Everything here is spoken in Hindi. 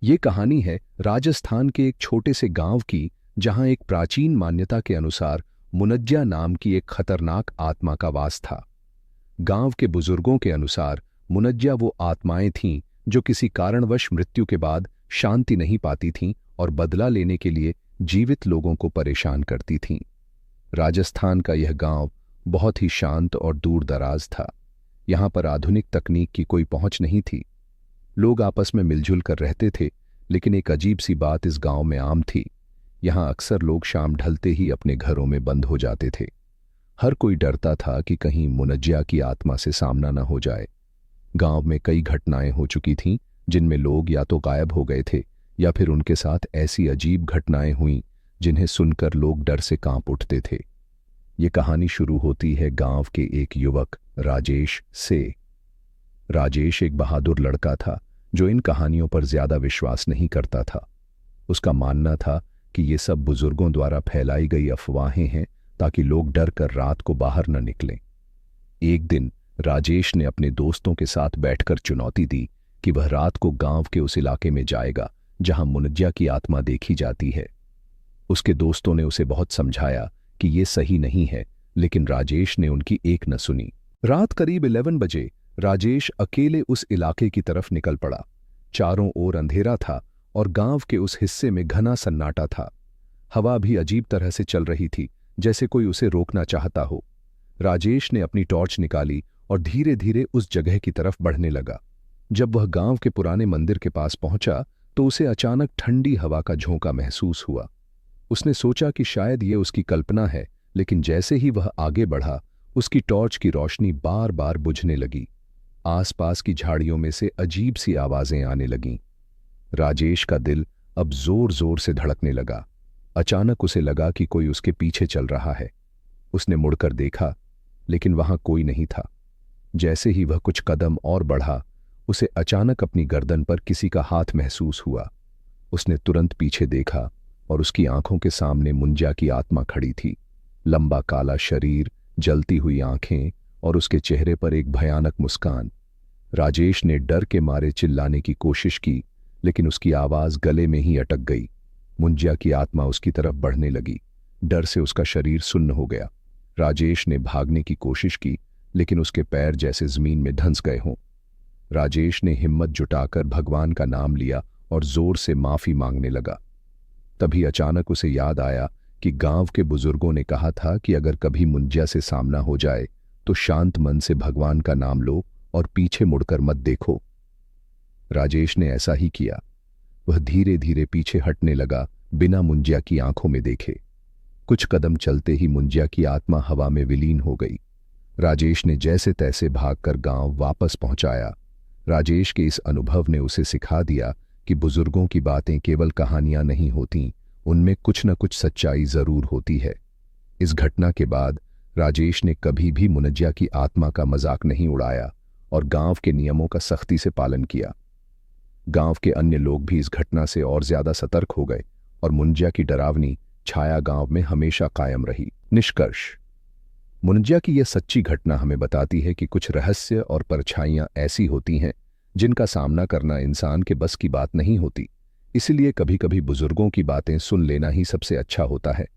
ये कहानी है राजस्थान के एक छोटे से गांव की, जहां एक प्राचीन मान्यता के अनुसार मुनज्जा नाम की एक खतरनाक आत्मा का वास था। गांव के बुजुर्गों के अनुसार मुनज्जा वो आत्माएं थीं जो किसी कारणवश मृत्यु के बाद शांति नहीं पाती थीं और बदला लेने के लिए जीवित लोगों को परेशान करती थीं। राजस्थान का यह गांव बहुत ही शांत और दूर दराज था। यहां पर आधुनिक तकनीक की कोई पहुंच नहीं थी। लोग आपस में मिलजुल कर रहते थे, लेकिन एक अजीब सी बात इस गांव में आम थी। यहां अक्सर लोग शाम ढलते ही अपने घरों में बंद हो जाते थे। हर कोई डरता था कि कहीं मुनज्जा की आत्मा से सामना न हो जाए। गांव में कई घटनाएं हो चुकी थीं, जिनमें लोग या तो गायब हो गए थे या फिर उनके साथ ऐसी अजीब घटनाएं हुईं जिन्हें सुनकर लोग डर से कांप उठते थे। ये कहानी शुरू होती है गांव के एक युवक राजेश से। राजेश एक बहादुर लड़का था जो इन कहानियों पर ज्यादा विश्वास नहीं करता था। उसका मानना था कि ये सब बुजुर्गों द्वारा फैलाई गई अफवाहें हैं ताकि लोग डर कर रात को बाहर न निकलें। एक दिन राजेश ने अपने दोस्तों के साथ बैठकर चुनौती दी कि वह रात को गांव के उस इलाके में जाएगा जहां मुनज्जा की आत्मा देखी जाती है। उसके दोस्तों ने उसे बहुत समझाया कि ये सही नहीं है, लेकिन राजेश ने उनकी एक न सुनी। रात करीब 11 बजे राजेश अकेले उस इलाके की तरफ निकल पड़ा। चारों ओर अंधेरा था और गांव के उस हिस्से में घना सन्नाटा था। हवा भी अजीब तरह से चल रही थी, जैसे कोई उसे रोकना चाहता हो। राजेश ने अपनी टॉर्च निकाली और धीरे धीरे उस जगह की तरफ बढ़ने लगा। जब वह गांव के पुराने मंदिर के पास पहुंचा तो उसे अचानक ठंडी हवा का झोंका महसूस हुआ। उसने सोचा कि शायद ये उसकी कल्पना है, लेकिन जैसे ही वह आगे बढ़ा, उसकी टॉर्च की रोशनी बार बार बुझने लगी। आसपास की झाड़ियों में से अजीब सी आवाजें आने लगीं। राजेश का दिल अब जोर जोर से धड़कने लगा। अचानक उसे लगा कि कोई उसके पीछे चल रहा है। उसने मुड़कर देखा, लेकिन वहां कोई नहीं था। जैसे ही वह कुछ कदम और बढ़ा, उसे अचानक अपनी गर्दन पर किसी का हाथ महसूस हुआ। उसने तुरंत पीछे देखा और उसकी आंखों के सामने मुनज्जा की आत्मा खड़ी थी। लंबा काला शरीर, जलती हुई आंखें और उसके चेहरे पर एक भयानक मुस्कान। राजेश ने डर के मारे चिल्लाने की कोशिश की, लेकिन उसकी आवाज गले में ही अटक गई। मुनज्जा की आत्मा उसकी तरफ बढ़ने लगी। डर से उसका शरीर सुन्न हो गया। राजेश ने भागने की कोशिश की, लेकिन उसके पैर जैसे जमीन में धंस गए हों। राजेश ने हिम्मत जुटाकर भगवान का नाम लिया और जोर से माफी मांगने लगा। तभी अचानक उसे याद आया कि गांव के बुजुर्गों ने कहा था कि अगर कभी मुनज्जा से सामना हो जाए तो शांत मन से भगवान का नाम लो और पीछे मुड़कर मत देखो। राजेश ने ऐसा ही किया। वह धीरे धीरे पीछे हटने लगा, बिना मुनज्जा की आंखों में देखे। कुछ कदम चलते ही मुनज्जा की आत्मा हवा में विलीन हो गई। राजेश ने जैसे तैसे भागकर गांव वापस पहुंचाया। राजेश के इस अनुभव ने उसे सिखा दिया कि बुजुर्गों की बातें केवल कहानियां नहीं होतीं, उनमें कुछ न कुछ सच्चाई जरूर होती है। इस घटना के बाद राजेश ने कभी भी मुनज्जा की आत्मा का मजाक नहीं उड़ाया और गांव के नियमों का सख्ती से पालन किया। गांव के अन्य लोग भी इस घटना से और ज्यादा सतर्क हो गए और मुनज्जा की डरावनी छाया गांव में हमेशा कायम रही। निष्कर्ष: मुनज्जा की यह सच्ची घटना हमें बताती है कि कुछ रहस्य और परछाइयां ऐसी होती हैं जिनका सामना करना इंसान के बस की बात नहीं होती। इसलिए कभी कभी बुजुर्गों की बातें सुन लेना ही सबसे अच्छा होता है।